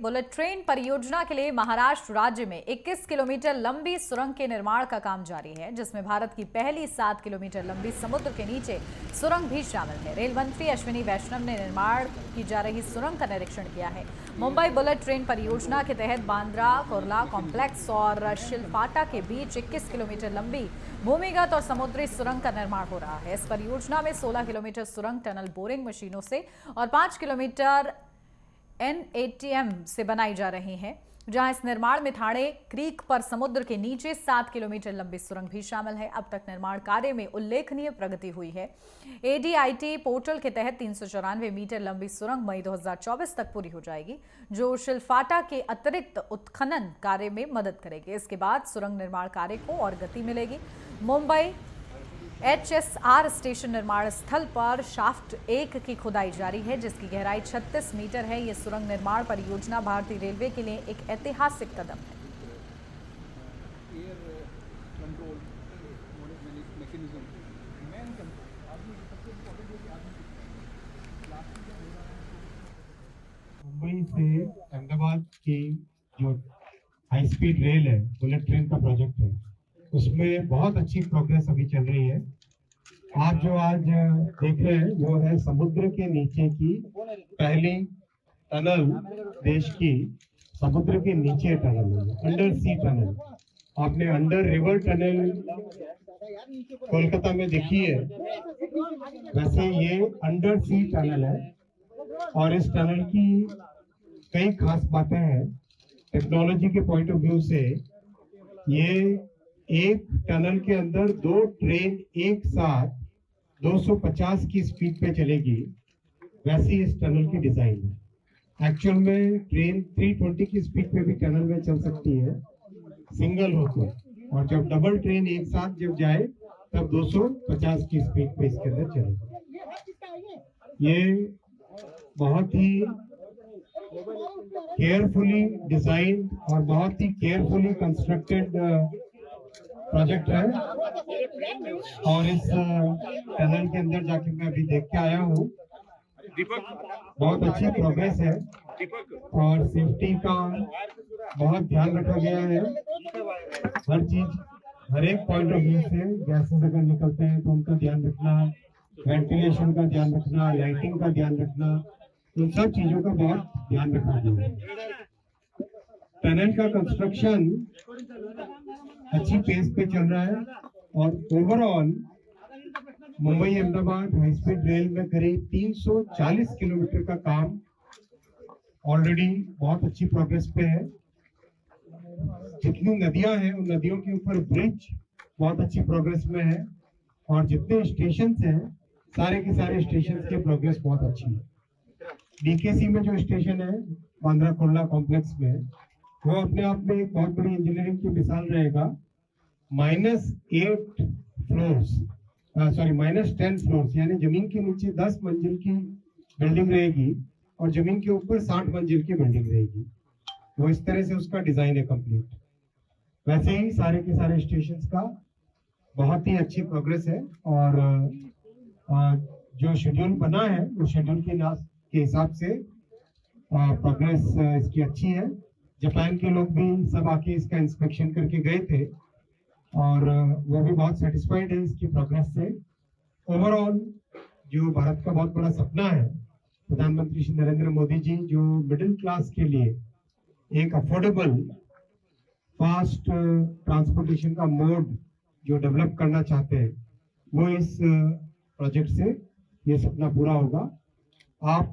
Bullet train परियोजना के लिए महाराष्ट्र राज्य में 21 किलोमीटर लंबी सुरंग के निर्माण का काम जारी है, जिसमें भारत की पहली 7 किलोमीटर लंबी समुद्र के नीचे सुरंग भी शामिल है। रेल मंत्री अश्विनी वैष्णव ने निर्माण की जा रही सुरंग का निरीक्षण किया है। मुंबई बुलेट ट्रेन परियोजना के तहत बांद्रा कुर्ला कॉम्प्लेक्स और शिलपाटा के बीच 21 किलोमीटर लंबी भूमिगत और समुद्री सुरंग का निर्माण हो रहा है। इस परियोजना में 16 किलोमीटर सुरंग टनल बोरिंग मशीनों से और 5 किलोमीटर NATM से बनाई जा रही है, जहां इस निर्माण में ठाणे क्रीक पर समुद्र के नीचे 7 किलोमीटर लंबी सुरंग भी शामिल है। अब तक निर्माण कार्य में उल्लेखनीय प्रगति हुई है। ADIT पोर्टल के तहत 394 मीटर लंबी सुरंग मई 2024 तक पूरी हो जाएगी, जो शिलफाटा के अतिरिक्त उत्खनन कार्य में मदद करेगी। इसके बाद सुरंग निर्माण कार्य को और गति मिलेगी। मुंबई HSR स्टेशन निर्माण स्थल पर शाफ्ट 1 की खुदाई जारी है, जिसकी गहराई 36 मीटर है। यह सुरंग निर्माण परियोजना भारतीय रेलवे के लिए एक ऐतिहासिक कदम है। मुंबई से अहमदाबाद की जो हाई स्पीड रेल है, बुलेट ट्रेन का प्रोजेक्ट है, उसमें बहुत अच्छी प्रोग्रेस अभी चल रही है। आप जो आज देख रहे हैं वो है समुद्र के नीचे की पहली टनल, देश की समुद्र के नीचे टनल है, अंडर सी टनल। आपने अंडर रिवर टनल कोलकाता में देखी है, वैसे ये अंडर सी टनल है और इस टनल की कई खास बातें हैं। टेक्नोलॉजी के पॉइंट ऑफ व्यू से ये एक टनल के अंदर 2 ट्रेन एक साथ 250 की स्पीड पे चलेगी, वैसी इस टनल की डिजाइन है। एक्चुअल में ट्रेन 320 की स्पीड पे भी टनल में चल सकती है सिंगल हो तो, और जब डबल ट्रेन एक साथ जब जाए तब 250 की स्पीड पे इसके अंदर चलेगी। ये बहुत ही केयरफुली डिजाइन और बहुत ही केयरफुली कंस्ट्रक्टेड प्रोजेक्ट है। और इस टनल के अंदर जाके मैं अभी देख के आया हूँ, बहुत अच्छी प्रोग्रेस है और सेफ्टी का बहुत ध्यान रखा गया है। हर चीज, हर एक पॉइंट ऑफ व्यू से गैसेस अगर निकलते हैं तो उनका ध्यान रखना, वेंटिलेशन का ध्यान रखना, लाइटिंग का ध्यान रखना, उन सब चीजों का बहुत ध्यान रखा गया है। टनल का कंस्ट्रक्शन अच्छी पेस पे चल रहा है और overall Mumbai Ahmedabad high speed rail में करीब 340 किलोमीटर का काम ऑलरेडी बहुत अच्छी प्रोग्रेस पे है। जितनी नदियां हैं उन नदियों के ऊपर ब्रिज बहुत अच्छी प्रोग्रेस में है और जितने स्टेशन हैं सारे के सारे स्टेशन की प्रोग्रेस बहुत अच्छी है। DKC में जो स्टेशन है बांद्रा कुर्ला कॉम्प्लेक्स में, वो अपने आप में एक बहुत बड़ी इंजीनियरिंग की मिसाल रहेगा। -8 फ्लोर्स, -10 फ्लोर्स, यानी जमीन के नीचे 10 मंजिल की बिल्डिंग रहेगी और जमीन के ऊपर 60 मंजिल की बिल्डिंग रहेगी। वो इस तरह से उसका डिजाइन है कंप्लीट। वैसे ही सारे के सारे स्टेशन का बहुत ही अच्छी प्रोग्रेस है और जो शेड्यूल बना है वो शेड्यूल के हिसाब से प्रोग्रेस इसकी अच्छी है। जापान के लोग भी सब आके इसका इंस्पेक्शन करके गए थे और वो भी बहुत सेटिस्फाइड है इसकी प्रोग्रेस से। ओवरऑल जो भारत का बहुत बड़ा सपना है, प्रधानमंत्री श्री नरेंद्र मोदी जी जो मिडिल क्लास के लिए एक अफोर्डेबल फास्ट ट्रांसपोर्टेशन का मोड जो डेवलप करना चाहते हैं, वो इस प्रोजेक्ट से ये सपना पूरा होगा। आप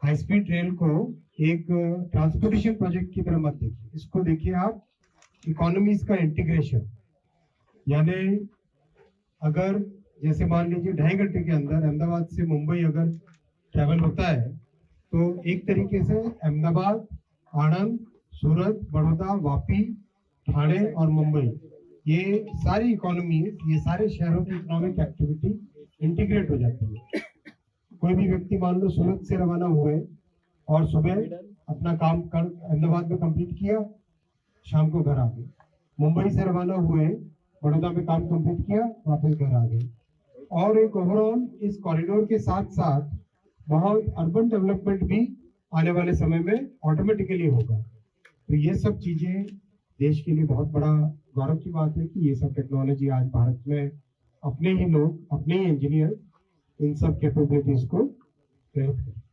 हाई स्पीड रेल को एक ट्रांसपोर्टेशन प्रोजेक्ट की तरह मत देखिए, इसको देखिए आप इकोनॉमीज का इंटीग्रेशन। यानी अगर जैसे मान लीजिए 2.5 घंटे के अंदर अहमदाबाद से मुंबई अगर ट्रैवल होता है तो एक तरीके से अहमदाबाद, आणंद, सूरत, बड़ौदा, वापी, ठाणे और मुंबई, ये सारी इकोनॉमी, ये सारे शहरों की इकोनॉमिक एक्टिविटी इंटीग्रेट हो जाती है। कोई भी व्यक्ति मान लो सूरत से रवाना हुए और सुबह अपना काम कर अहमदाबाद में कंप्लीट किया, शाम को घर आ गए। मुंबई से रवाना हुए, बड़ौदा में काम कंप्लीट किया, वापस घर आ गए। और एक ओवरऑल इस कॉरिडोर के साथ साथ बहुत अर्बन डेवलपमेंट भी आने वाले समय में ऑटोमेटिकली होगा। तो ये सब चीजें देश के लिए बहुत बड़ा गौरव की बात है कि ये सब टेक्नोलॉजी आज भारत में अपने ही लोग, अपने ही इंजीनियर इन सब कैपेबिलिटीज को प्रयोग करें।